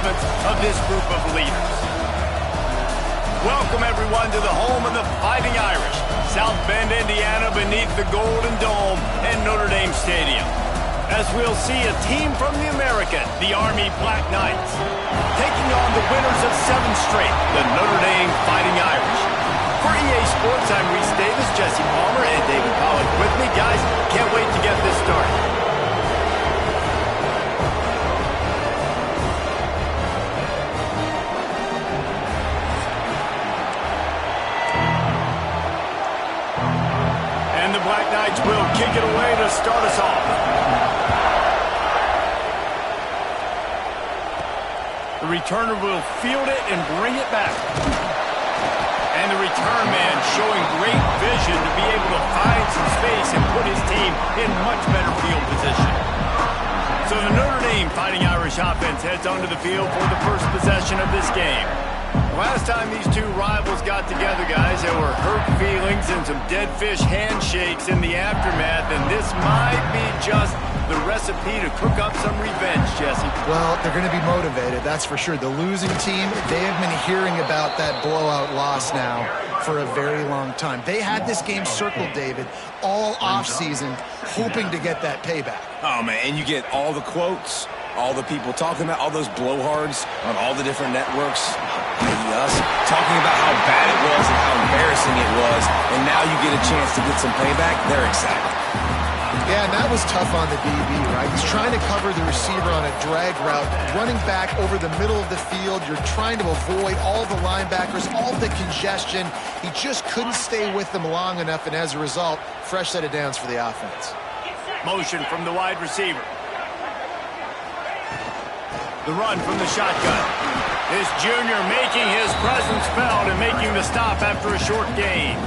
accomplishments of this group of leaders. Welcome, everyone, to the home of the Fighting Irish, South Bend, Indiana, beneath the Golden Dome and Notre Dame Stadium. As we'll see a team from the American, the Army Black Knights, taking on the winners of 7 straight, the Notre Dame Fighting Irish. For EA Sports, I'm Reese Davis, Jesse Palmer, and David Pollock with me. Guys, can't wait to get this started. And the Black Knights will kick it away to start us off. The returner will field it and bring it back. And the return man showing great vision to be able to find some space and put his team in much better field position. So the Notre Dame Fighting Irish offense heads onto the field for the first possession of this game. Last time these two rivals got together, guys, there were hurt feelings and some dead fish handshakes in the aftermath, and this might be just the recipe to cook up some revenge, Jesse. Well, they're going to be motivated, that's for sure. The losing team, they have been hearing about that blowout loss now for a very long time. They had this game circled, David, all offseason, hoping to get that payback. Oh, man, and you get all the quotes, all the people talking about, all those blowhards on all the different networks, us, talking about how bad it was and how embarrassing it was, and now you get a chance to get some payback. They're excited. Yeah, and that was tough on the DB, right? He's trying to cover the receiver on a drag route, running back over the middle of the field. You're trying to avoid all the linebackers, all the congestion. He just couldn't stay with them long enough, and as a result, fresh set of downs for the offense. Motion from the wide receiver. The run from the shotgun. This junior making his presence felt and making the stop after a short gain.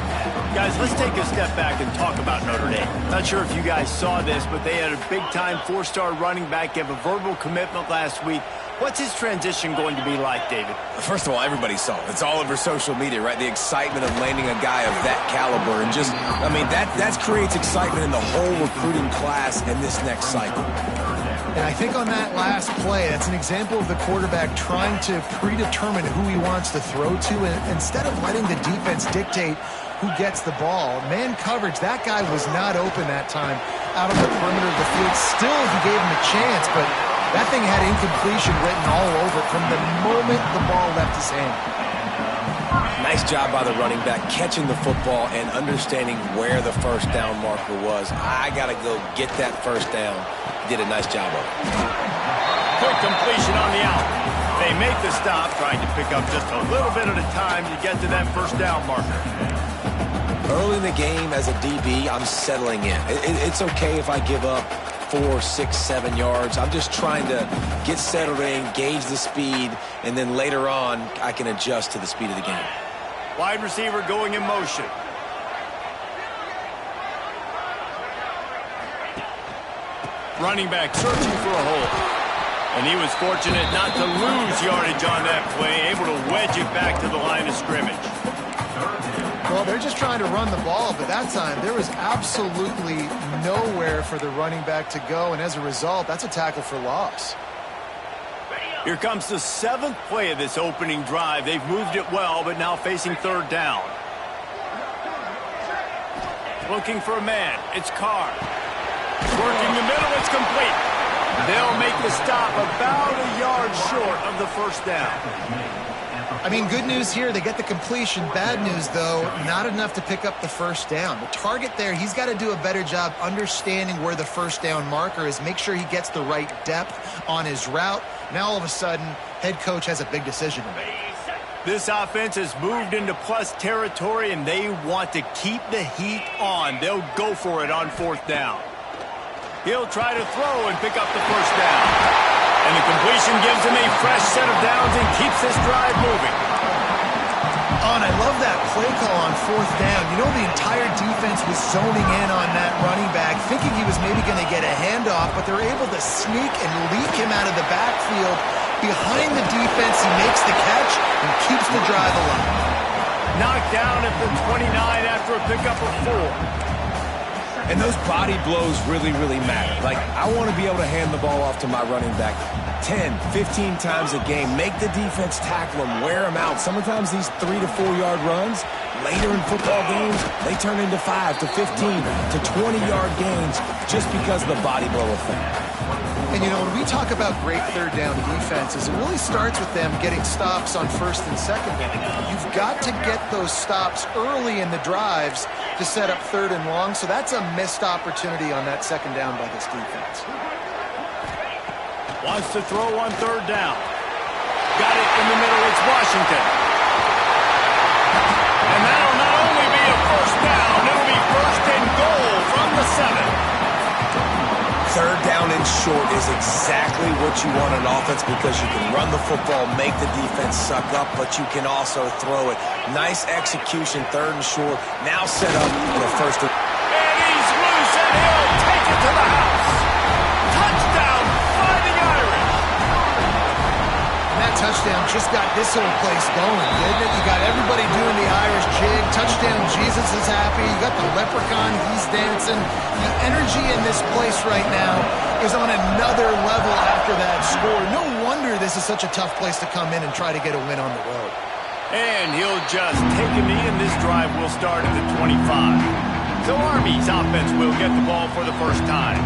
Guys, let's take a step back and talk about Notre Dame. Not sure if you guys saw this, but they had a big-time 4-star running back give a verbal commitment last week. What's his transition going to be like, David? First of all, everybody saw it. It's all over social media, right? The excitement of landing a guy of that caliber. And just, I mean, that creates excitement in the whole recruiting class in this next cycle. And I think on that last play, that's an example of the quarterback trying to predetermine who he wants to throw to, and instead of letting the defense dictate who gets the ball. Man coverage, that guy was not open that time out on the perimeter of the field. Still, he gave him a chance, but that thing had incompletion written all over it from the moment the ball left his hand. Nice job by the running back, catching the football and understanding where the first down marker was. I got to go get that first down. Did a nice job of it. Quick completion on the out. They make the stop, trying to pick up just a little bit at a time to get to that first down marker. Early in the game as a DB, I'm settling in. It's okay if I give up 4, 6, 7 yards. I'm just trying to get settled in, gauge the speed, and then later on, I can adjust to the speed of the game. Wide receiver going in motion. Running back searching for a hole. And he was fortunate not to lose yardage on that play, able to wedge it back to the line of scrimmage. Well, they're just trying to run the ball, but that time there was absolutely nowhere for the running back to go, and as a result, that's a tackle for loss. Here comes the 7th play of this opening drive. They've moved it well, but now facing 3rd down. Looking for a man. It's Carr. Working the middle. It's complete. They'll make the stop about a yard short of the first down. I mean, good news here, they get the completion. Bad news, though, not enough to pick up the first down. The target there, he's got to do a better job understanding where the first down marker is, make sure he gets the right depth on his route. Now, all of a sudden, head coach has a big decision to make. This offense has moved into plus territory, and they want to keep the heat on. They'll go for it on 4th down. He'll try to throw and pick up the first down. And the completion gives him a fresh set of downs and keeps this drive moving. Oh, and I love that play call on 4th down. You know, the entire defense was zoning in on that running back, thinking he was maybe going to get a handoff, but they're able to sneak and leak him out of the backfield. Behind the defense, he makes the catch and keeps the drive alive. Knocked down at the 29 after a pickup of 4. And those body blows really, really matter. Like, I want to be able to hand the ball off to my running back 10, 15 times a game. Make the defense tackle them, wear them out. Sometimes these 3 to 4 yard runs, later in football games, they turn into 5 to 15 to 20-yard gains just because of the body blow effect. And, you know, when we talk about great third down defenses, it really starts with them getting stops on first and second down. You've got to get those stops early in the drives to set up third and long, so that's a missed opportunity on that second down by this defense. Wants to throw on third down. Got it in the middle. It's Washington. And that'll not only be a first down, it'll be first and goal from the 7. Third down and short is exactly what you want on offense because you can run the football, make the defense suck up, but you can also throw it. Nice execution, third and short. Now set up for the first. And he's loose, and he'll take it to the house. Touchdown, Fighting Irish. And that touchdown just got this whole place going, didn't it? You got everybody doing the Irish jig. Touchdown, Jesus is happy. You got the leprechaun, he's dancing. The energy in this place right now is on another level after that score. No wonder this is such a tough place to come in and try to get a win on the road. And he'll just take a knee, and this drive will start at the 25. So Army's offense will get the ball for the first time.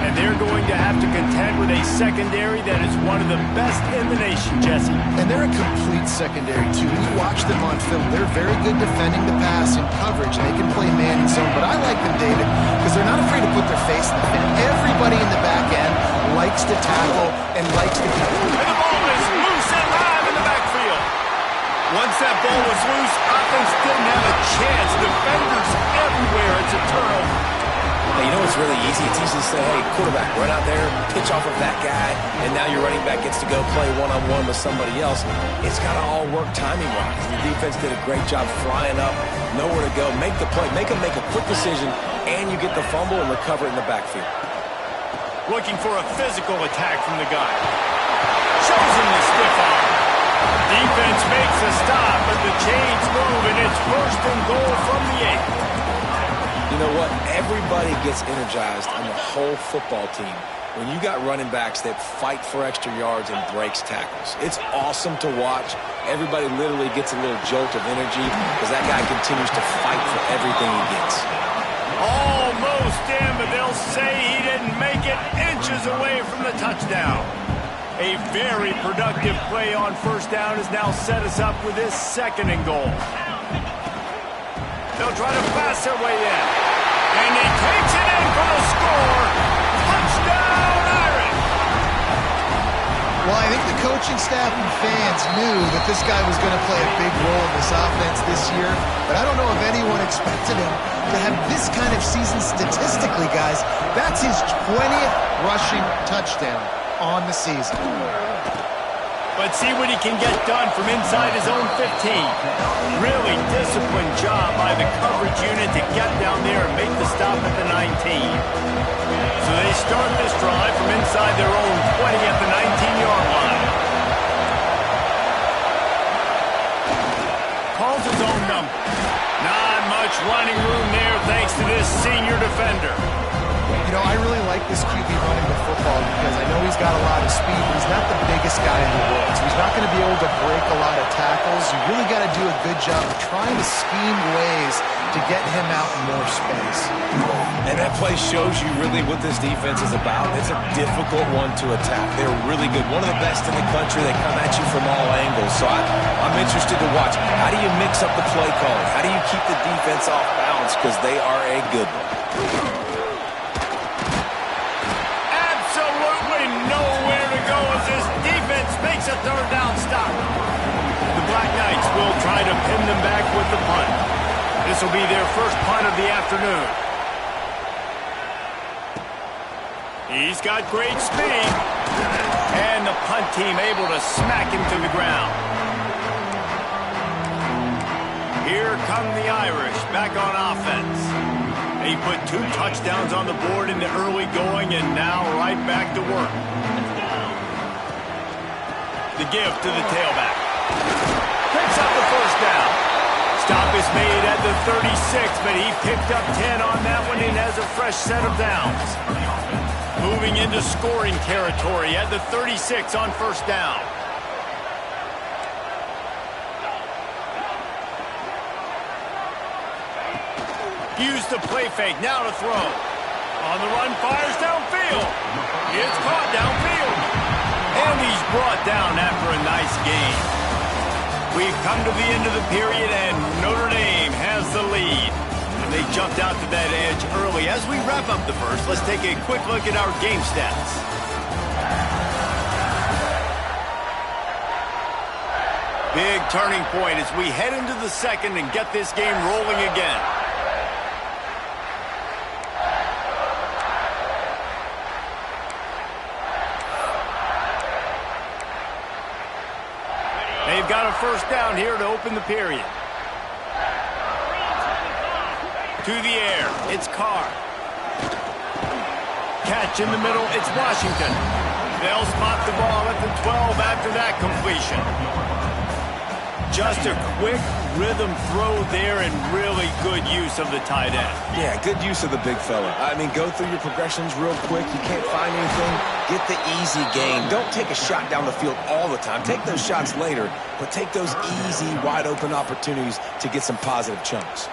And they're going to have to contend with a secondary that is one of the best in the nation, Jesse. And they're a complete secondary, too. When you watch them on film, they're very good defending the pass and coverage. They can play man and zone. But I like them, David, because they're not afraid to put their face in the fan. Everybody in the back end likes to tackle and likes to cover. And the ball is loose and live in the backfield. Once that ball was loose, offense didn't have a chance. Defenders everywhere. It's a turnover. Hey, you know what's really easy? It's easy to say, hey, quarterback, run out there, pitch off of that guy, and now your running back gets to go play one-on-one with somebody else. It's got to all work timing-wise. The defense did a great job flying up, nowhere to go. Make the play. Make them make a quick decision, and you get the fumble and recover it in the backfield. Looking for a physical attack from the guy. Shows him the stiff arm. Defense makes a stop, but the chains move, and it's first and goal from the 8. You know what? Everybody gets energized on the whole football team when you got running backs that fight for extra yards and breaks tackles. It's awesome to watch. Everybody literally gets a little jolt of energy because that guy continues to fight for everything he gets. Almost in, but they'll say he didn't make it, inches away from the touchdown. A very productive play on first down has now set us up with this second and goal. They'll try to pass their way in. And he takes it in for the score. Touchdown, Irish! Well, I think the coaching staff and fans knew that this guy was going to play a big role in this offense this year, but I don't know if anyone expected him to have this kind of season statistically, guys. That's his 20th rushing touchdown on the season. But see what he can get done from inside his own 15. Really disciplined job by the coverage unit to get down there and make the stop at the 19. So they start this drive from inside their own 20 at the 19-yard line. Calls his own number. Not much running room there thanks to this senior defender. You know, I really like this QB running the football because I know he's got a lot of speed, but he's not the biggest guy in the world. So he's not going to be able to break a lot of tackles. You really got to do a good job of trying to scheme ways to get him out in more space. And that play shows you really what this defense is about. It's a difficult one to attack. They're really good. One of the best in the country. They come at you from all angles. So I'm interested to watch. How do you mix up the play calling? How do you keep the defense off balance? Because they are a good one. Nowhere to go as this defense makes a third down stop. The Black Knights will try to pin them back with the punt. This will be their first punt of the afternoon. He's got great speed. And the punt team able to smack him to the ground. Here come the Irish back on offense. They put 2 touchdowns on the board in the early going and now right back to work. The give to the tailback. Picks up the first down. Stop is made at the 36, but he picked up 10 on that one and has a fresh set of downs. Moving into scoring territory at the 36 on first down. Use the play fake, now to throw. On the run, fires downfield. It's caught downfield. And he's brought down after a nice gain. We've come to the end of the period, and Notre Dame has the lead. And they jumped out to that edge early. As we wrap up the first, let's take a quick look at our game stats. Big turning point as we head into the second and get this game rolling again. They've got a first down here to open the period. To the air, it's Carr. Catch in the middle, it's Washington. They'll spot the ball at the 12 after that completion. Just a quick rhythm throw there and really good use of the tight end. Yeah, good use of the big fella. I mean, go through your progressions real quick. You can't find anything. Get the easy gain. Don't take a shot down the field all the time. Take those shots later, but take those easy, wide-open opportunities to get some positive chunks.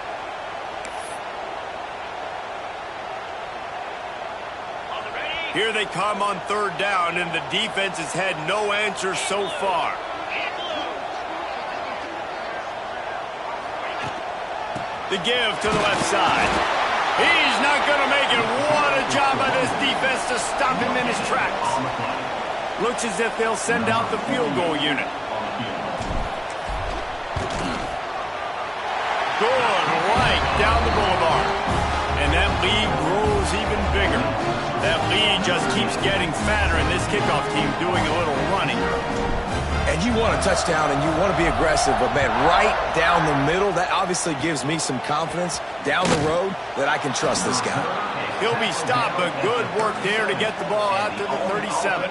Here they come on third down, and the defense has had no answer so far. The give to the left side. He's not going to make it. What a job by this defense to stop him in his tracks. Looks as if they'll send out the field goal unit. Good right down the boulevard. And that lead grows even bigger. That lead just keeps getting fatter, and this kickoff team doing a little running. And you want a touchdown, and you want to be aggressive, but, man, right down the middle, that obviously gives me some confidence down the road that I can trust this guy. He'll be stopped, but good work there to get the ball out to the 37.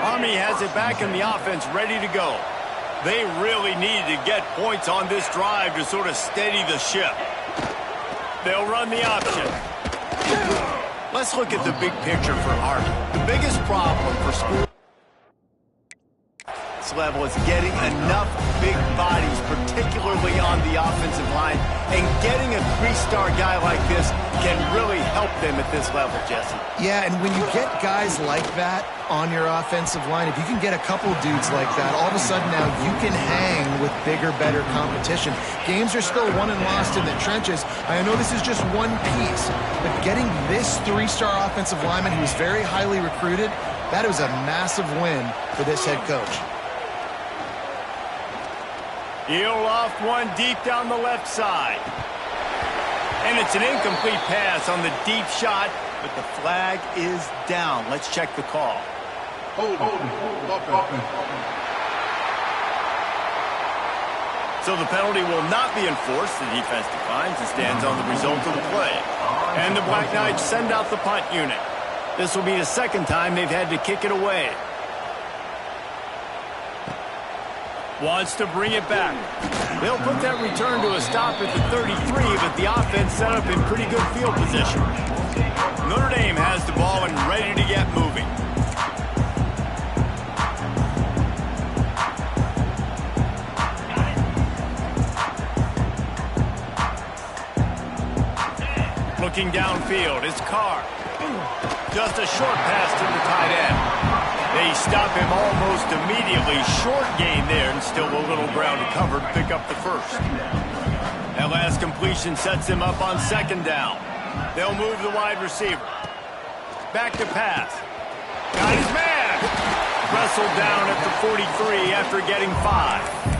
Army has it back in the offense, ready to go. They really need to get points on this drive to sort of steady the ship. They'll run the option. Let's look at the big picture for Army. The biggest problem for school level is getting enough big bodies, particularly on the offensive line, and getting a three-star guy like this can really help them at this level, Jesse. Yeah, and when you get guys like that on your offensive line, if you can get a couple dudes like that, all of a sudden now you can hang with bigger, better competition. Games are still won and lost in the trenches. I know this is just one piece, but getting this three-star offensive lineman who is very highly recruited, that was a massive win for this head coach. He'll loft one deep down the left side. And it's an incomplete pass on the deep shot, but the flag is down. Let's check the call. So the penalty will not be enforced. The defense declines and stands on the result of the play. And the Black Knights send out the punt unit. This will be the second time they've had to kick it away. Wants to bring it back. They'll put that return to a stop at the 33, but the offense set up in pretty good field position. Notre Dame has the ball and ready to get moving. Looking downfield, it's Carr. Just a short pass to the tight end. They stop him almost immediately. Short gain there, and still a little ground to cover to pick up the first. That last completion sets him up on second down. They'll move the wide receiver. Back to pass. Got his man. Wrestled down at the 43 after getting 5.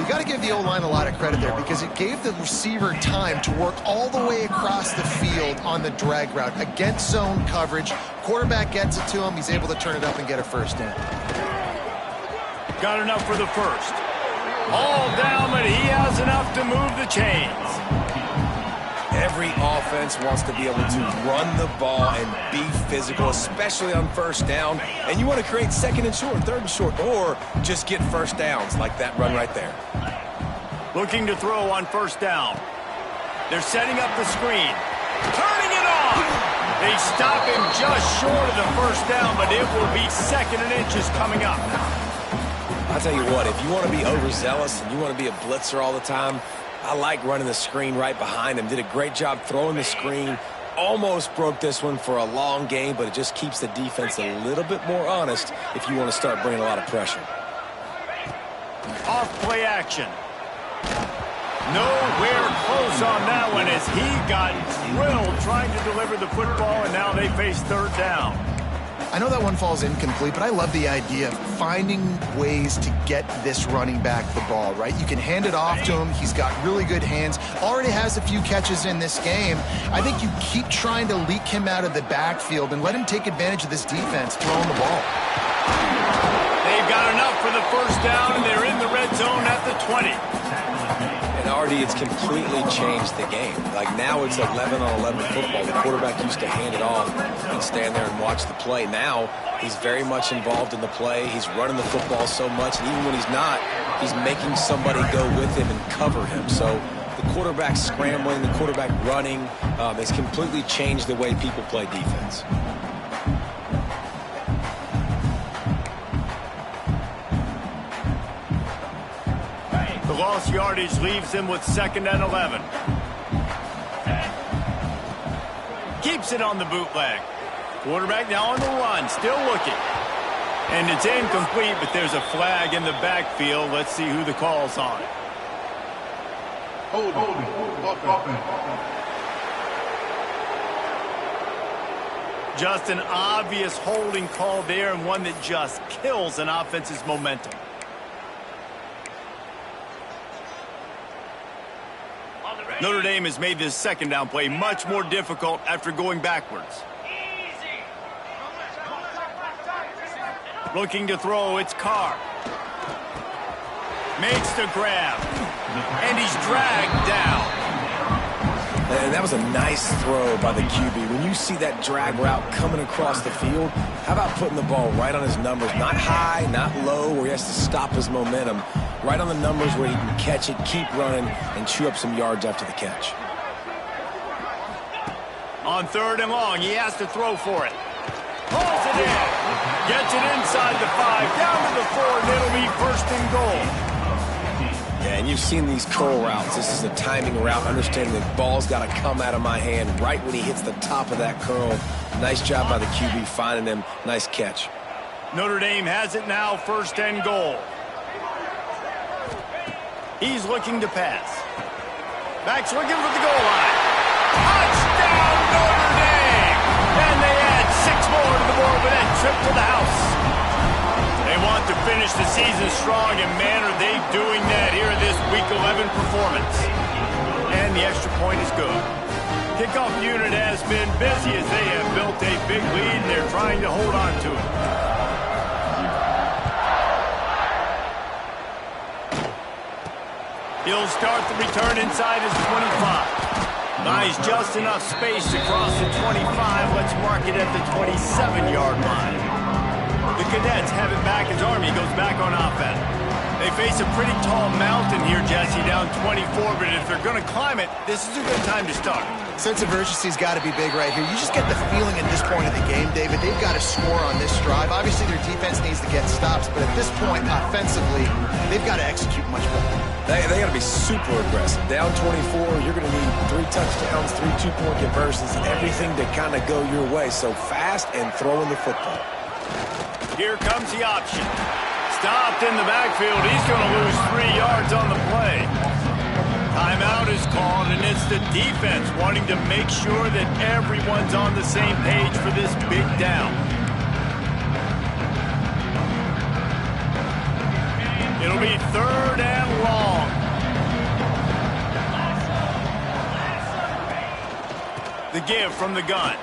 You got to give the O-line a lot of credit there because it gave the receiver time to work all the way across the field on the drag route against zone coverage. Quarterback gets it to him. He's able to turn it up and get a first down. Got enough for the first. All down, but he has enough to move the chains. Every offense wants to be able to run the ball and be physical, especially on first down. And you want to create second and short, third and short, or just get first downs like that run right there. Looking to throw on first down. They're setting up the screen. Turning it on! They stop him just short of the first down, but it will be 2nd and inches coming up. I'll tell you what, if you want to be overzealous and you want to be a blitzer all the time, I like running the screen right behind him. Did a great job throwing the screen. Almost broke this one for a long game, but it just keeps the defense a little bit more honest if you want to start bringing a lot of pressure. Off play action. Nowhere close on that one as he got drilled trying to deliver the football, and now they face 3rd down. I know that one falls incomplete, but I love the idea of finding ways to get this running back the ball, right? You can hand it off to him. He's got really good hands. Already has a few catches in this game. I think you keep trying to leak him out of the backfield and let him take advantage of this defense throwing the ball. They've got enough for the first down, and they're in the red zone at the 20. And already it's completely changed the game. Like now it's 11-on-11 football. The quarterback used to hand it off and stand there and watch the play. Now he's very much involved in the play. He's running the football so much, and even when he's not, he's making somebody go with him and cover him. So the quarterback scrambling, the quarterback running has completely changed the way people play defense. The lost yardage leaves him with 2nd and 11. Keeps it on the bootleg. Quarterback now on the run, still looking. And it's incomplete, but there's a flag in the backfield. Let's see who the call's on. Just an obvious holding call there, and one that just kills an offense's momentum. Notre Dame has made this 2nd down play much more difficult after going backwards. Looking to throw, it's Carr. Makes the grab. And he's dragged down. And that was a nice throw by the QB. When you see that drag route coming across the field, how about putting the ball right on his numbers? Not high, not low, where he has to stop his momentum. Right on the numbers where he can catch it, keep running, and chew up some yards after the catch. On 3rd and long, he has to throw for it. Pulls it in. Gets it inside the 5, down to the 4, and it'll be 1st and goal. Yeah, and you've seen these curl routes. This is a timing route, understanding the ball's got to come out of my hand right when he hits the top of that curl. Nice job by the QB finding him. Nice catch. Notre Dame has it now, 1st and goal. He's looking to pass. Back's looking for the goal line. Touchdown, Notre Dame! And they add 6 more to the board with that trip to the house. They want to finish the season strong, and man, are they doing that here in this Week 11 performance. And the extra point is good. Kickoff unit has been busy as they have built a big lead, and they're trying to hold on to it. He'll start the return inside his 25. Buys just enough space to cross the 25. Let's mark it at the 27-yard line. The Cadets have it back as Army goes back on offense. They face a pretty tall mountain here, Jesse, down 24, but if they're going to climb it, this is a good time to start. Sense of urgency's got to be big right here. You just get the feeling at this point of the game, David, they've got to score on this drive. Obviously, their defense needs to get stops, but at this point, offensively, they've got to execute much better. They got to be super aggressive. Down 24, you're going to need 3 touchdowns, 3 two-point conversions, everything to kind of go your way. So fast and throwing the football. Here comes the option. Stopped in the backfield. He's going to lose 3 yards on the play. Timeout is called, and it's the defense wanting to make sure that everyone's on the same page for this big down. It'll be 3rd and long. The give from the gun.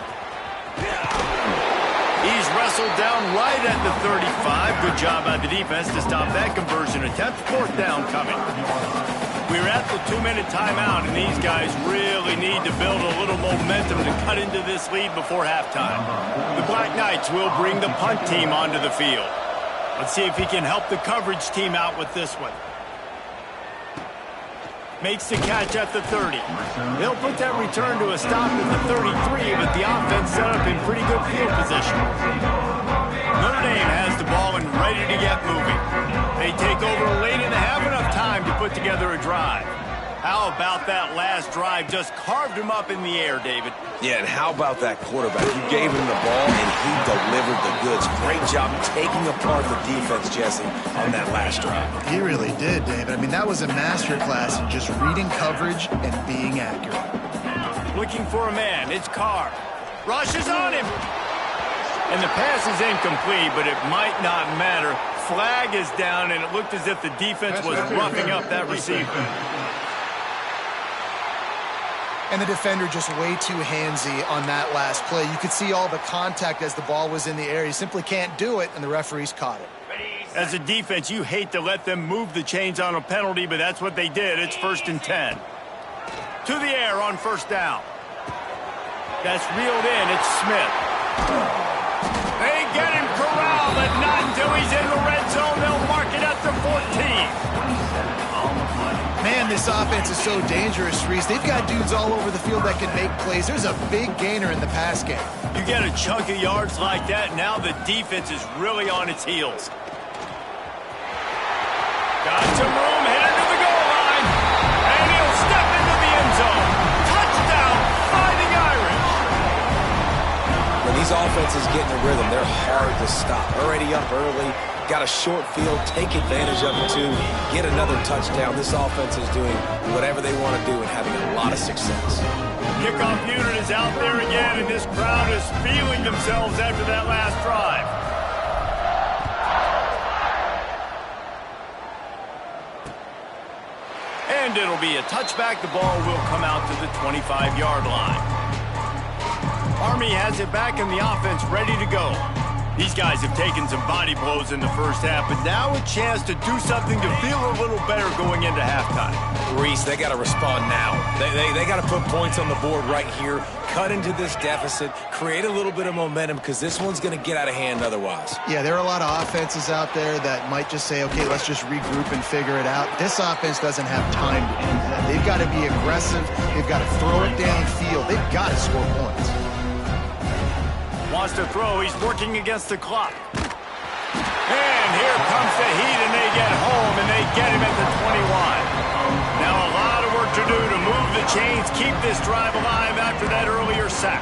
He's wrestled down right at the 35. Good job by the defense to stop that conversion attempt. 4th down coming. We're at the 2-minute timeout, and these guys really need to build a little momentum to cut into this lead before halftime. The Black Knights will bring the punt team onto the field. Let's see if he can help the coverage team out with this one. Makes the catch at the 30. They'll put that return to a stop at the 33, but the offense set up in pretty good field position. Notre Dame has the ball and ready to get moving. They take over late in the half, enough time to put together a drive. How about that last drive? Just carved him up in the air, David. Yeah, and how about that quarterback? You gave him the ball, and he delivered the goods. Great job taking apart the defense, Jesse, on that last drive. He really did, David. I mean, that was a masterclass in just reading coverage and being accurate. Looking for a man. It's Carr. Rushes on him. And the pass is incomplete, but it might not matter. Flag is down, and it looked as if the defense was roughing up that receiver. And the defender just way too handsy on that last play. You could see all the contact as the ball was in the air. He simply can't do it, and the referees caught it. As a defense, you hate to let them move the chains on a penalty, but that's what they did. It's 1st and 10. To the air on 1st down. That's reeled in. It's Smith. They get him corralled, but not until he's in the red zone. They'll mark it at the 14. Man, this offense is so dangerous, Reese. They've got dudes all over the field that can make plays. There's a big gainer in the pass game. You get a chunk of yards like that, now the defense is really on its heels. Got some room, headed to the goal line. And he'll step into the end zone. Touchdown, Fighting Irish. When these offenses get in the rhythm, they're hard to stop. Already up early. Got a short field, take advantage of it too, get another touchdown. This offense is doing whatever they want to do and having a lot of success. Kickoff unit is out there again, and this crowd is feeling themselves after that last drive. And it'll be a touchback. The ball will come out to the 25-yard line. Army has it back and the offense ready to go. These guys have taken some body blows in the first half, but now a chance to do something to feel a little better going into halftime. Reese, they got to respond now. They got to put points on the board right here, cut into this deficit, create a little bit of momentum, because this one's going to get out of hand otherwise. Yeah, there are a lot of offenses out there that might just say, okay, let's just regroup and figure it out. This offense doesn't have time to do that. They've got to be aggressive. They've got to throw it downfield. They've got to score points. Wants to throw. He's working against the clock. And here comes the heat, and they get home, and they get him at the 21. Now a lot of work to do to move the chains, keep this drive alive after that earlier sack.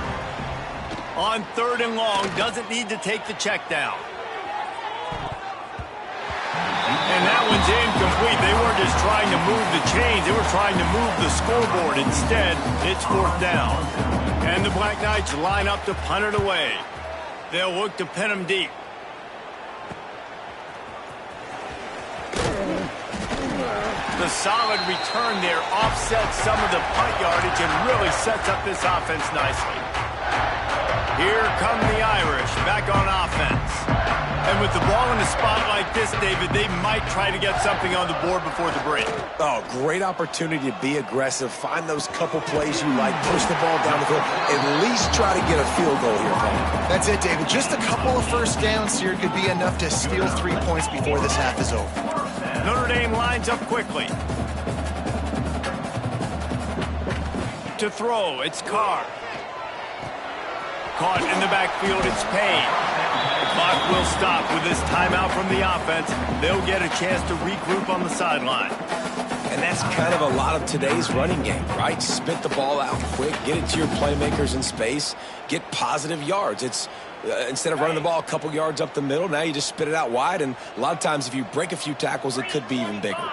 On 3rd and long, doesn't need to take the check down. And that one's incomplete. They weren't just trying to move the chains. They were trying to move the scoreboard. Instead, it's 4th down. And the Black Knights line up to punt it away. They'll look to pin them deep. The solid return there offsets some of the punt yardage and really sets up this offense nicely. Here come the Irish back on offense. And with the ball in a spot like this, David, they might try to get something on the board before the break. Oh, great opportunity to be aggressive. Find those couple plays you like. Push the ball down the field. At least try to get a field goal here, Paul. That's it, David. Just a couple of first downs here could be enough to steal 3 points before this half is over. Notre Dame lines up quickly. To throw, it's Carr. Caught in the backfield, it's Payne. The clock will stop with this timeout from the offense. They'll get a chance to regroup on the sideline. And that's kind of a lot of today's running game, right? Spit the ball out quick, get it to your playmakers in space, get positive yards. It's instead of running the ball a couple yards up the middle, now you just spit it out wide, and a lot of times if you break a few tackles, it could be even bigger.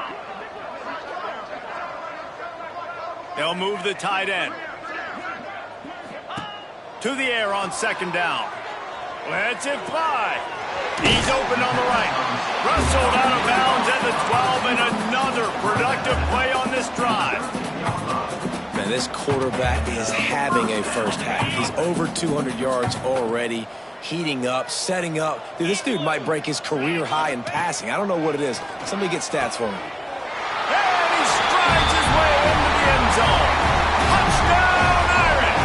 They'll move the tight end. To the air on 2nd down. Lets it fly. He's open on the right. Rustled out of bounds at the 12, and another productive play on this drive. Man, this quarterback is having a first half. He's over 200 yards already, heating up, setting up. Dude, this dude might break his career high in passing. I don't know what it is. Somebody get stats for me. And he strides his way into the end zone. Touchdown, Irish!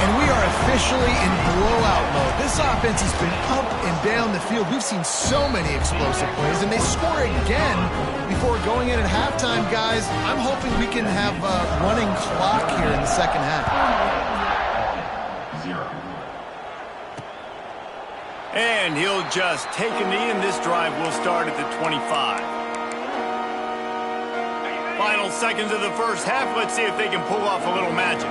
And we are officially in blowout mode. This offense has been up and down the field. We've seen so many explosive plays, and they score again before going in at halftime, guys. I'm hoping we can have a running clock here in the second half. And he'll just take a knee, and this drive will start at the 25. Final seconds of the first half. Let's see if they can pull off a little magic.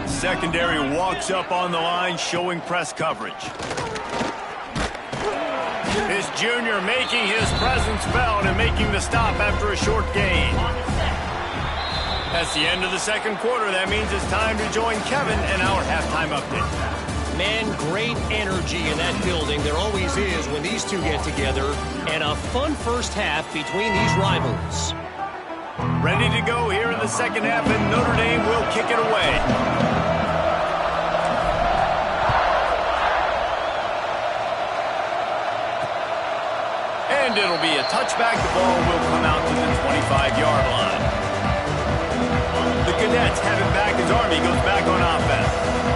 Secondary walks up on the line, showing press coverage. This junior making his presence felt and making the stop after a short gain. That's the end of the second quarter. That means it's time to join Kevin and our halftime update. Man, great energy in that building. There always is when these two get together. And a fun first half between these rivals. Ready to go here in the second half, and Notre Dame will kick it away. And it'll be a touchback. The ball will come out to the 25-yard line. The Cadets have it back as Army goes back on offense.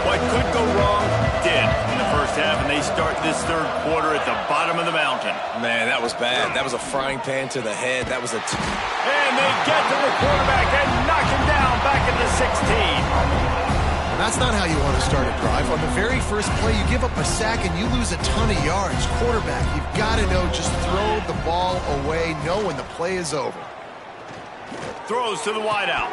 What could go wrong did in the first half, and they start this third quarter at the bottom of the mountain. Man, that was bad. That was a frying pan to the head. That was a... And they get to the quarterback and knock him down back at the 16. That's not how you want to start a drive. On the very first play, you give up a sack and you lose a ton of yards. Quarterback, you've got to know, just throw the ball away, know when the play is over. Throws to the wideout.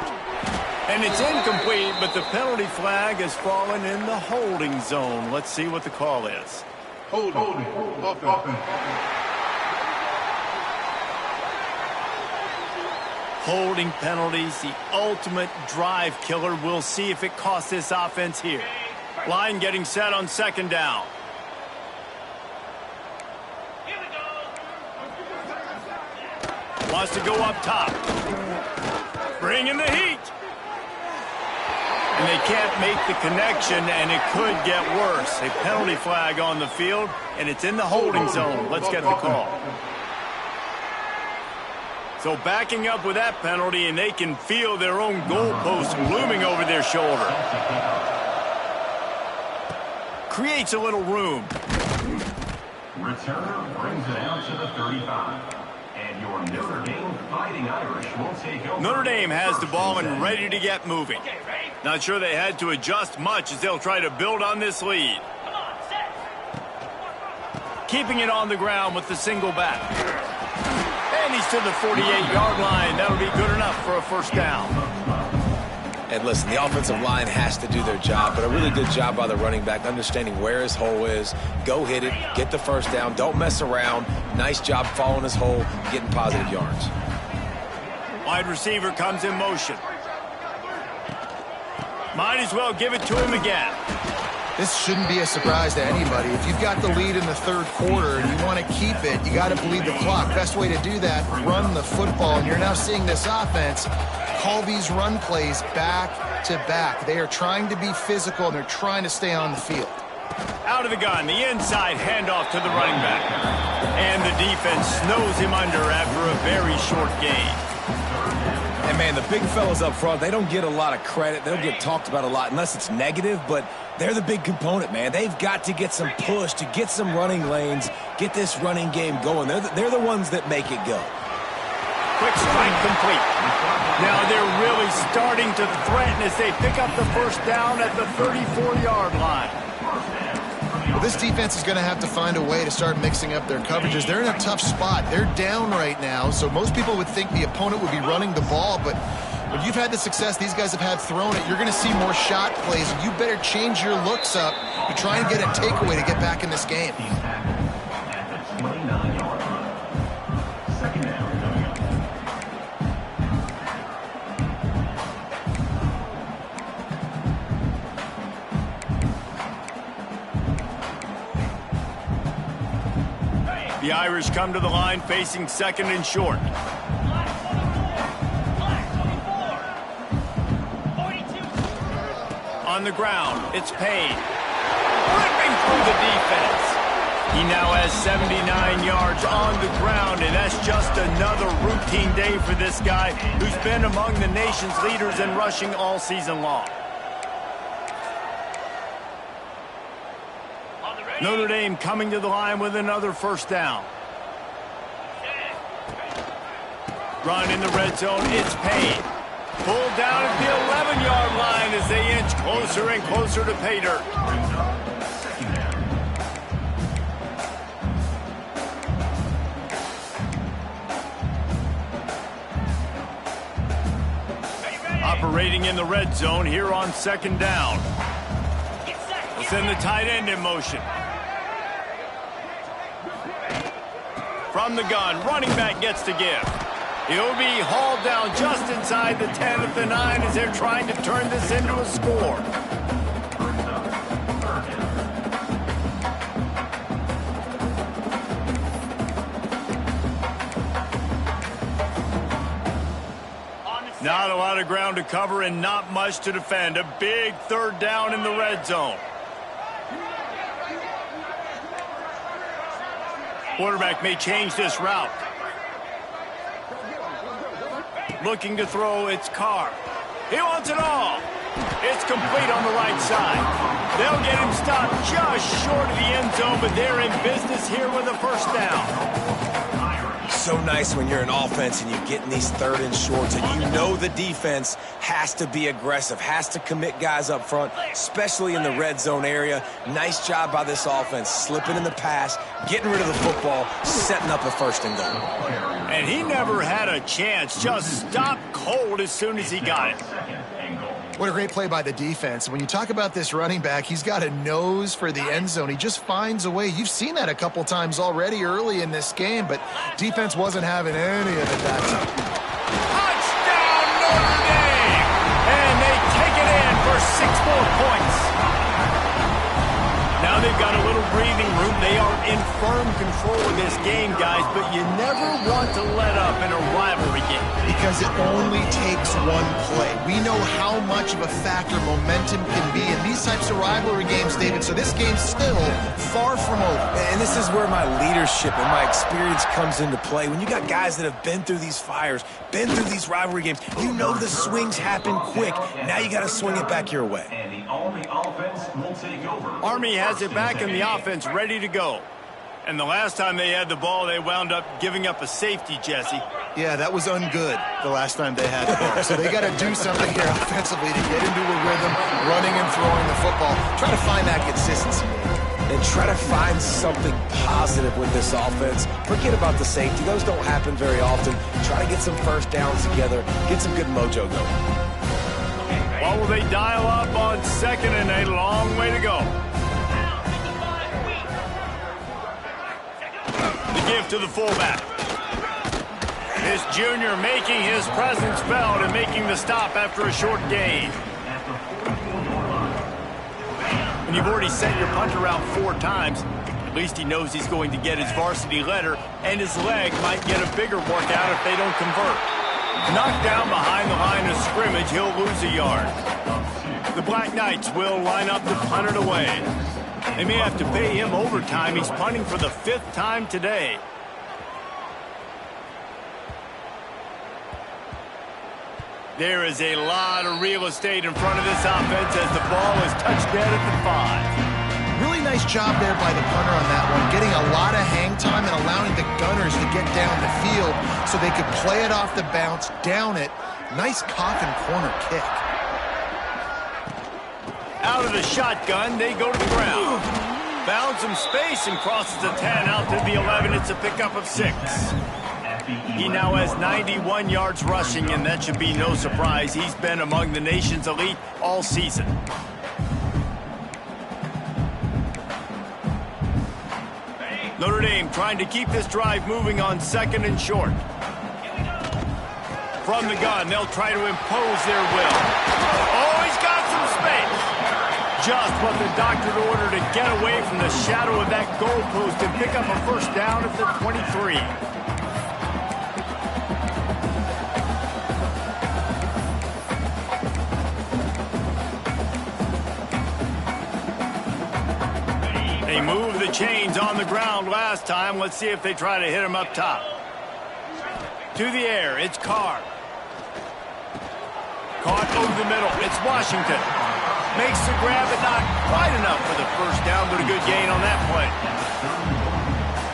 And it's incomplete, but the penalty flag has fallen in the holding zone. Let's see what the call is. Holding. Holding penalties, the ultimate drive killer. We'll see if it costs this offense here. Line getting set on second down. Wants to go up top. Bring in the heat. And they can't make the connection, and it could get worse. A penalty flag on the field, and it's in the holding zone. Let's get the call. So backing up with that penalty, and they can feel their own goalpost looming over their shoulder. Creates a little room. Returner brings it out to the 35. And your Notre Dame Fighting Irish will take over. Notre Dame has the ball and ready to get moving. Not sure they had to adjust much as they'll try to build on this lead. Keeping it on the ground with the single back. And he's to the 48-yard line. That'll be good enough for a first down. And listen, the offensive line has to do their job, but a really good job by the running back, understanding where his hole is. Go hit it, get the first down, don't mess around. Nice job following his hole, getting positive yards. Wide receiver comes in motion. Might as well give it to him again. This shouldn't be a surprise to anybody. If you've got the lead in the third quarter and you want to keep it, you got to bleed the clock. Best way to do that, run the football. And you're now seeing this offense call these run plays back to back. They are trying to be physical, and they're trying to stay on the field. Out of the gun, the inside handoff to the running back. And the defense snows him under after a very short gain. And, man, the big fellas up front, they don't get a lot of credit. They don't get talked about a lot unless it's negative, but they're the big component, man. They've got to get some push, to get some running lanes, get this running game going. They're the ones that make it go. Quick strike complete. Now they're really starting to threaten as they pick up the first down at the 34-yard line. Well, this defense is going to have to find a way to start mixing up their coverages. They're in a tough spot. They're down right now, so most people would think the opponent would be running the ball, but when you've had the success these guys have had throwing it, you're going to see more shot plays, and you better change your looks up to try and get a takeaway to get back in this game. The Irish come to the line facing second and short. On the ground, it's Payne. Ripping through the defense. He now has 79 yards on the ground, and that's just another routine day for this guy who's been among the nation's leaders in rushing all season long. Notre Dame coming to the line with another first down. Run in the red zone, it's Payne. Pulled down at the 11-yard line as they inch closer and closer to pay dirt. Operating in the red zone here on second down. We'll send the tight end in motion. From the gun, running back gets to give. He'll be hauled down just inside the 10 at the 9 as they're trying to turn this into a score. Not a lot of ground to cover and not much to defend. A big third down in the red zone. Quarterback may change this route. Looking to throw, it's Carr. He wants it all. It's complete on the right side. They'll get him stopped just short of the end zone, but they're in business here with a first down. So nice when you're an offense and you're getting these third and shorts and you know the defense has to be aggressive, has to commit guys up front, especially in the red zone area. Nice job by this offense, slipping in the pass, getting rid of the football, setting up a first and goal. And he never had a chance, just stopped cold as soon as he got it. What a great play by the defense. When you talk about this running back, he's got a nose for the end zone. He just finds a way. You've seen that a couple times already early in this game, but defense wasn't having any of it that time. Touchdown, Notre Dame! And they take it in for 6 more points. Now they've got a little breathing room. They are in firm control of this game, guys, but you never want to let up in a rivalry game. Because it only takes one play. We know how much of a factor momentum can be in these types of rivalry games, David, so this game's still far from over. And this is where my leadership and my experience comes into play. When you got guys that have been through these fires, been through these rivalry games, you know the swings happen quick. Now you got to swing it back your way. And the Army offense will take over. Army has it back in the offense, ready to go. And the last time they had the ball, they wound up giving up a safety, Jesse. Yeah, that was ungood the last time they had the ball. So they got to do something here offensively to get into a rhythm, running and throwing the football. Try to find that consistency. And try to find something positive with this offense. Forget about the safety. Those don't happen very often. Try to get some first downs together. Get some good mojo going. What will they dial up on second and a long way to go? The give to the fullback. This junior making his presence felt and making the stop after a short gain. When you've already sent your punter out 4 times, at least he knows he's going to get his varsity letter, and his leg might get a bigger workout if they don't convert. Knocked down behind the line of scrimmage, he'll lose a yard. The Black Knights will line up to punt it away. They may have to pay him overtime. He's punting for the 5th time today. There is a lot of real estate in front of this offense as the ball is touched dead at the 5. Really nice job there by the punter on that one, getting a lot of hang time and allowing the gunners to get down the field so they could play it off the bounce, down it. Nice coffin corner kick. Out of the shotgun, they go to the ground. Found some space and crosses the 10 out to the 11. It's a pickup of 6. He now has 91 yards rushing, and that should be no surprise. He's been among the nation's elite all season. Notre Dame trying to keep this drive moving on second and short. From the gun, they'll try to impose their will. Oh, he's got some space. Just what the doctor ordered to get away from the shadow of that goalpost and pick up a first down at the 23. They moved the chains on the ground last time. Let's see if they try to hit him up top. To the air, it's Carr. Caught over the middle, it's Washington. Makes the grab, but not quite enough for the first down, but a good gain on that play.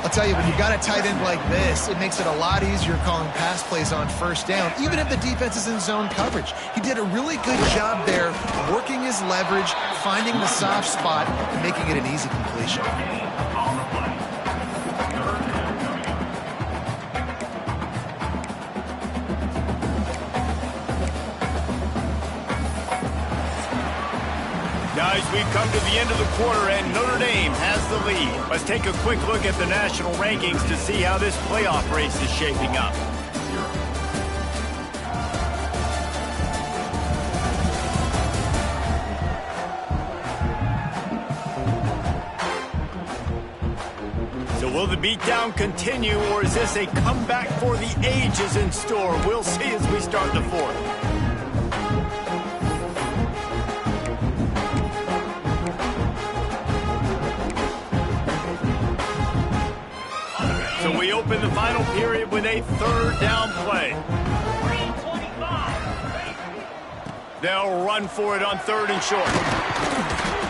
I'll tell you, when you've got a tight end like this, it makes it a lot easier calling pass plays on first down, even if the defense is in zone coverage. He did a really good job there, working his leverage, finding the soft spot, and making it an easy completion. Guys, we've come to the end of the quarter, and Notre Dame has the lead. Let's take a quick look at the national rankings to see how this playoff race is shaping up. So will the beatdown continue, or is this a comeback for the ages in store? We'll see as we start the fourth. So we open the final period with a third down play. They'll run for it on third and short.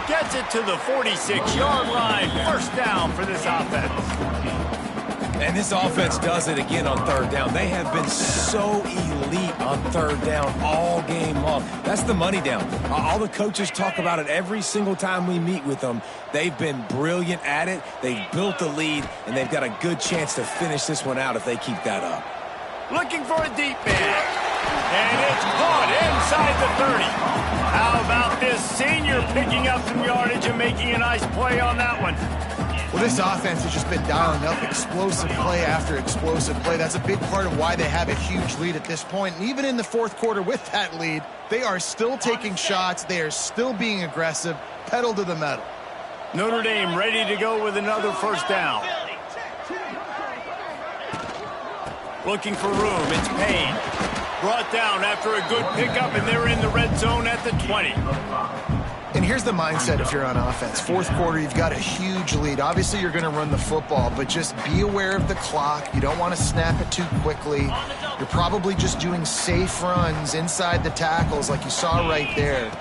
Gets it to the 46-yard line. First down for this offense. And this offense does it again on third down. They have been so elite on third down all game long. That's the money down. All the coaches talk about it every single time we meet with them. They've been brilliant at it. They've built the lead, and they've got a good chance to finish this one out if they keep that up. Looking for a deep man. And it's caught inside the 30. How about this senior picking up some yardage and making a nice play on that one? Well, this offense has just been dialing up explosive play after explosive play. That's a big part of why they have a huge lead at this point. And even in the fourth quarter with that lead, they are still taking shots. They are still being aggressive, pedal to the metal. Notre Dame ready to go with another first down. Looking for room. It's Payne. Brought down after a good pickup, and they're in the red zone at the 20. And here's the mindset if you're on offense. Fourth quarter, you've got a huge lead. Obviously, you're going to run the football, but just be aware of the clock. You don't want to snap it too quickly. You're probably just doing safe runs inside the tackles like you saw right there.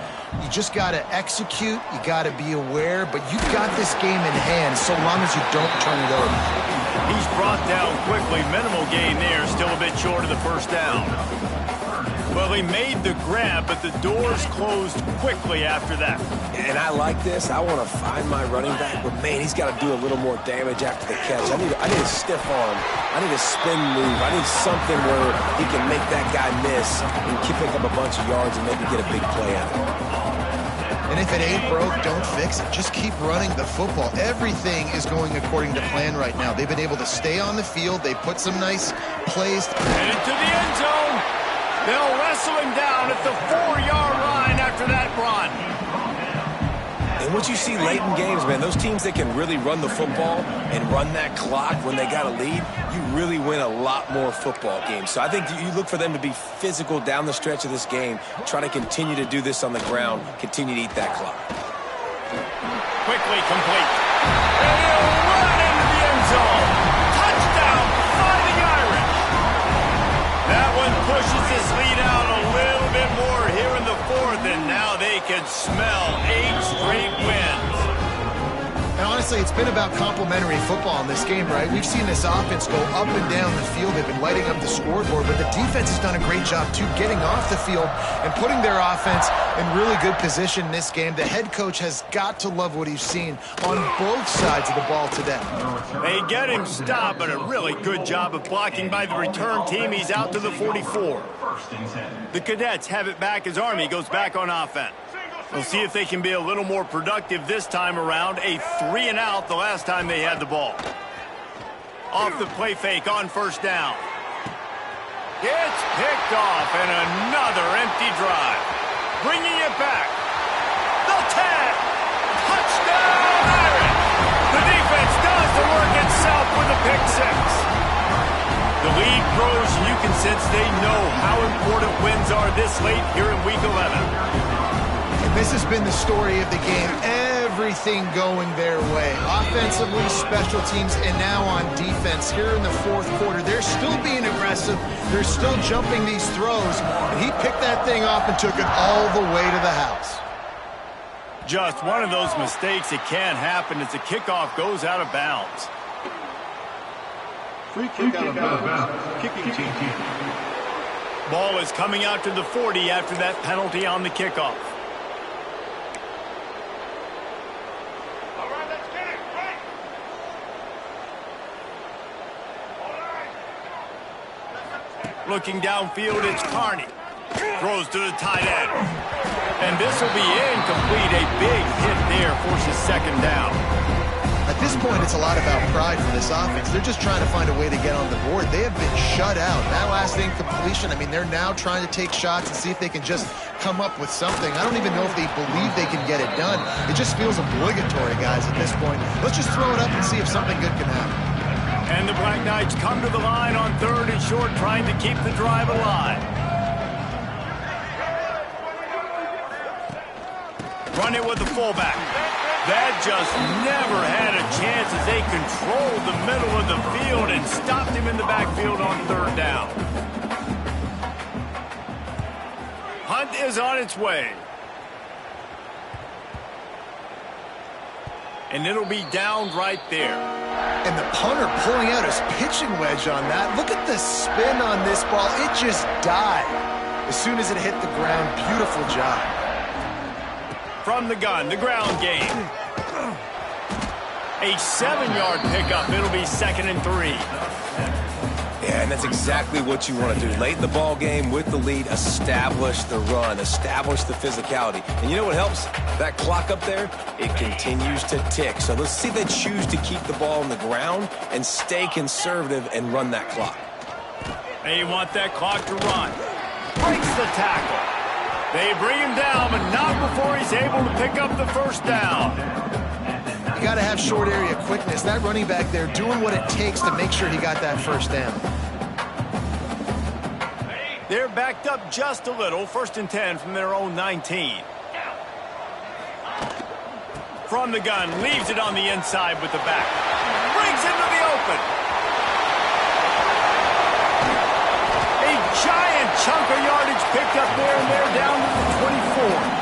You just got to execute. You got to be aware, but you've got this game in hand so long as you don't turn it over. He's brought down quickly. Minimal gain there. Still a bit short of the first down. Well, he made the grab, but the doors closed quickly after that. And I like this. I want to find my running back, but, man, he's got to do a little more damage after the catch. I need a stiff arm. I need a spin move. I need something where he can make that guy miss and pick up a bunch of yards and maybe get a big play out of it. And if it ain't broke, don't fix it. Just keep running the football. Everything is going according to plan right now. They've been able to stay on the field. They put some nice plays. Headed to the end zone. They'll wrestle him down at the 4-yard line after that run. And what you see late in games, man, those teams that can really run the football and run that clock when they got a lead, you really win a lot more football games. So I think you look for them to be physical down the stretch of this game, try to continue to do this on the ground, continue to eat that clock. Quickly complete. And he'll run into the end zone. Touchdown, Fighting Irish. That one pushes this lead out a little bit more here in the fourth, and now they can smell 8 straight wins. And honestly, it's been about complementary football in this game, right? We've seen this offense go up and down the field. They've been lighting up the scoreboard, but the defense has done a great job, too, getting off the field and putting their offense in really good position in this game. The head coach has got to love what he's seen on both sides of the ball today. They get him stopped, but a really good job of blocking by the return team. He's out to the 44. The Cadets have it back as Army goes back on offense. We'll see if they can be a little more productive this time around. A 3-and-out the last time they had the ball. Off the play fake on first down. It's picked off, and another empty drive. Bringing it back. The tag. Touchdown, Irish. The defense does the work itself with a pick six. The lead grows, and you can sense they know how important wins are this late here in Week 11. And this has been the story of the game. Everything going their way. Offensively, special teams, and now on defense here in the fourth quarter. They're still being aggressive. They're still jumping these throws. And he picked that thing off and took it all the way to the house. Just one of those mistakes that can happen as the kickoff goes out of bounds. Free kick out of bounds. Kicking team. Ball is coming out to the 40 after that penalty on the kickoff. All right, let's get it. Right. Looking downfield, it's Carney. Throws to the tight end. And this will be incomplete. A big hit there forces second down. At this point, it's a lot about pride for this offense. They're just trying to find a way to get on the board. They have been shut out. That last incompletion, I mean, they're now trying to take shots and see if they can just come up with something. I don't even know if they believe they can get it done. It just feels obligatory, guys, at this point. Let's just throw it up and see if something good can happen. And the Black Knights come to the line on 3rd and short, trying to keep the drive alive. Run it with the fullback. That just never had a chance as they controlled the middle of the field and stopped him in the backfield on 3rd down. Hunt is on its way. And it'll be downed right there. And the punter pulling out his pitching wedge on that. Look at the spin on this ball. It just died as soon as it hit the ground. Beautiful job. From the gun, the ground game. A 7-yard pickup. It'll be 2nd and 3. Yeah, and that's exactly what you want to do. Late in the ball game with the lead, establish the run, establish the physicality. And you know what helps? That clock up there, it continues to tick. So let's see if they choose to keep the ball on the ground and stay conservative and run that clock. They want that clock to run. Breaks the tackle. They bring him down, but not before he's able to pick up the first down. You got to have short area quickness. That running back there doing what it takes to make sure he got that first down. They're backed up just a little. 1st and 10 from their own 19. From the gun, leaves it on the inside with the back. Brings it to the open. A giant chunk of yardage picked up there, and they're down to the 24.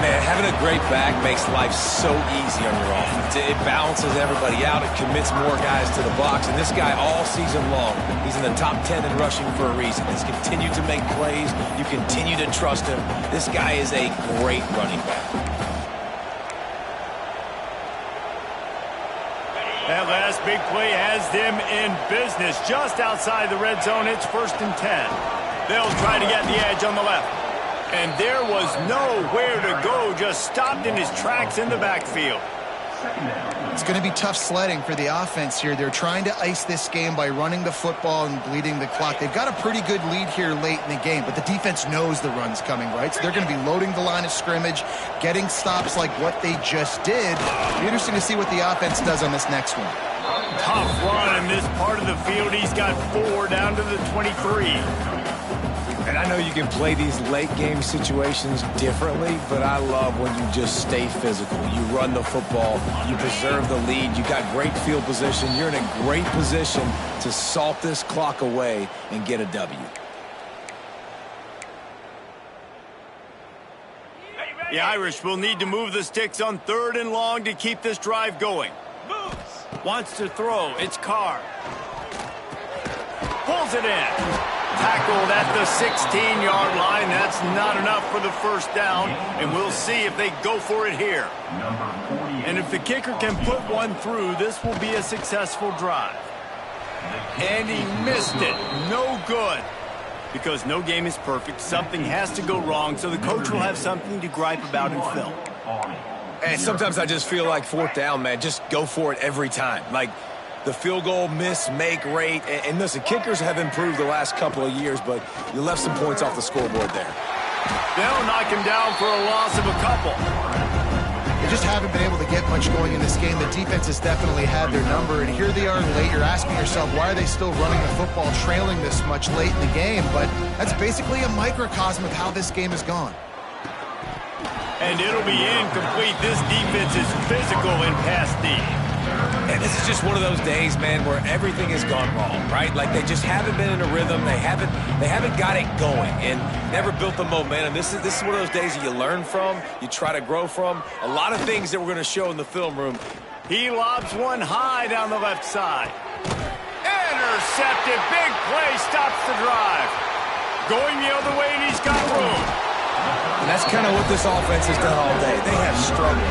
Man, having a great back makes life so easy on your offense. It balances everybody out. It commits more guys to the box. And this guy all season long, he's in the top 10 in rushing for a reason. He's continued to make plays. You continue to trust him. This guy is a great running back. That last big play has them in business just outside the red zone. It's 1st and 10. They'll try to get the edge on the left. And there was nowhere to go, just stopped in his tracks in the backfield. It's going to be tough sledding for the offense here. They're trying to ice this game by running the football and bleeding the clock. They've got a pretty good lead here late in the game, but the defense knows the run's coming, right? So they're going to be loading the line of scrimmage, getting stops like what they just did. It'll be interesting to see what the offense does on this next one. Tough run in this part of the field. He's got 4 down to the 23. And I know you can play these late game situations differently, but I love when you just stay physical. You run the football, you preserve the lead, you got great field position. You're in a great position to salt this clock away and get a W. The Irish will need to move the sticks on 3rd and long to keep this drive going. Wants to throw. It's Carr. Pulls it in. Tackled at the 16-yard line. That's not enough for the first down, and we'll see if they go for it here. And if the kicker can put one through, this will be a successful drive. And he missed it. No good. Because no game is perfect. Something has to go wrong, so the coach will have something to gripe about in film. And sometimes I just feel like 4th down, man, just go for it every time. Like, the field goal miss, make rate. And listen, kickers have improved the last couple of years, but you left some points off the scoreboard there. They'll knock him down for a loss of a couple. They just haven't been able to get much going in this game. The defense has definitely had their number, and here they are late. You're asking yourself, why are they still running the football, trailing this much late in the game? But that's basically a microcosm of how this game has gone. And it'll be incomplete. This defense is physical in pass D. And this is just one of those days, man, where everything has gone wrong, right? Like they just haven't been in a rhythm. They haven't got it going and never built the momentum. This is one of those days that you learn from, you try to grow from. A lot of things that we're going to show in the film room. He lobs one high down the left side. Intercepted. Big play stops the drive. Going the other way, and he's got room. And that's kind of what this offense has done all day. They have struggled.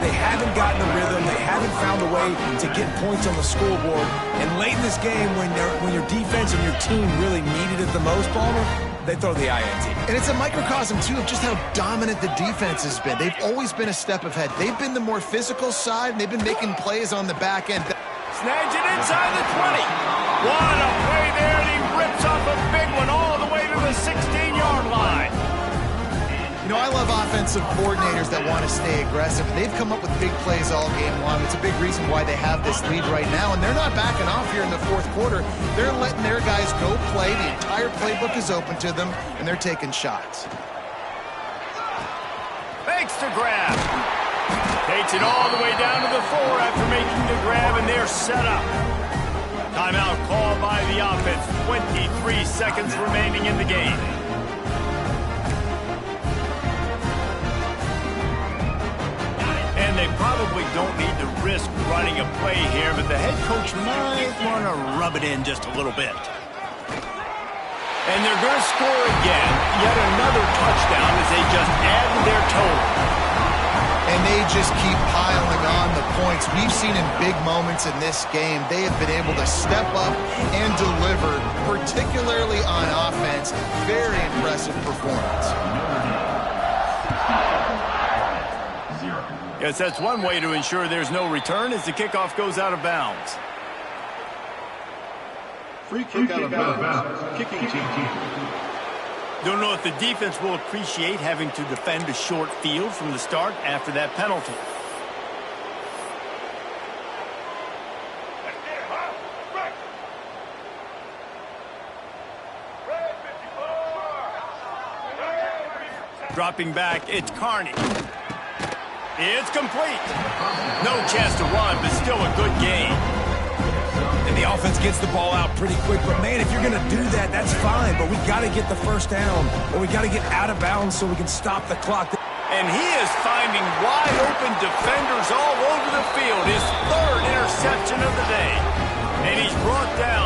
They haven't gotten a rhythm. They haven't found a way to get points on the scoreboard. And late in this game, when your defense and your team really needed it the most, Palmer, they throw the INT. And it's a microcosm, too, of just how dominant the defense has been. They've always been a step ahead. They've been the more physical side, and they've been making plays on the back end. Snags it inside the 20. What a play there, and he rips off a big one all the way to the 16-yard line. You know, I love offensive coordinators that want to stay aggressive. They've come up with big plays all game long. It's a big reason why they have this lead right now, and they're not backing off here in the fourth quarter. They're letting their guys go play. The entire playbook is open to them, and they're taking shots. Fakes to grab. Takes it all the way down to the 4 after making the grab, and they're set up. Timeout called by the offense. 23 seconds remaining in the game. And they probably don't need to risk running a play here, but the head coach might want to rub it in just a little bit. And they're going to score again. Yet another touchdown as they just add to their total. And they just keep piling on the points. We've seen in big moments in this game, they have been able to step up and deliver, particularly on offense. Very impressive performance. Yes, that's one way to ensure there's no return as the kickoff goes out of bounds. Free kick out of bounds. Kicking team. Don't know if the defense will appreciate having to defend a short field from the start after that penalty. Dropping back, it's Carney. It's complete. No chance to run, but still a good game. And the offense gets the ball out pretty quick. But, man, if you're going to do that, that's fine. But we got to get the first down, or we got to get out of bounds so we can stop the clock. And he is finding wide-open defenders all over the field. His third interception of the day. And he's brought down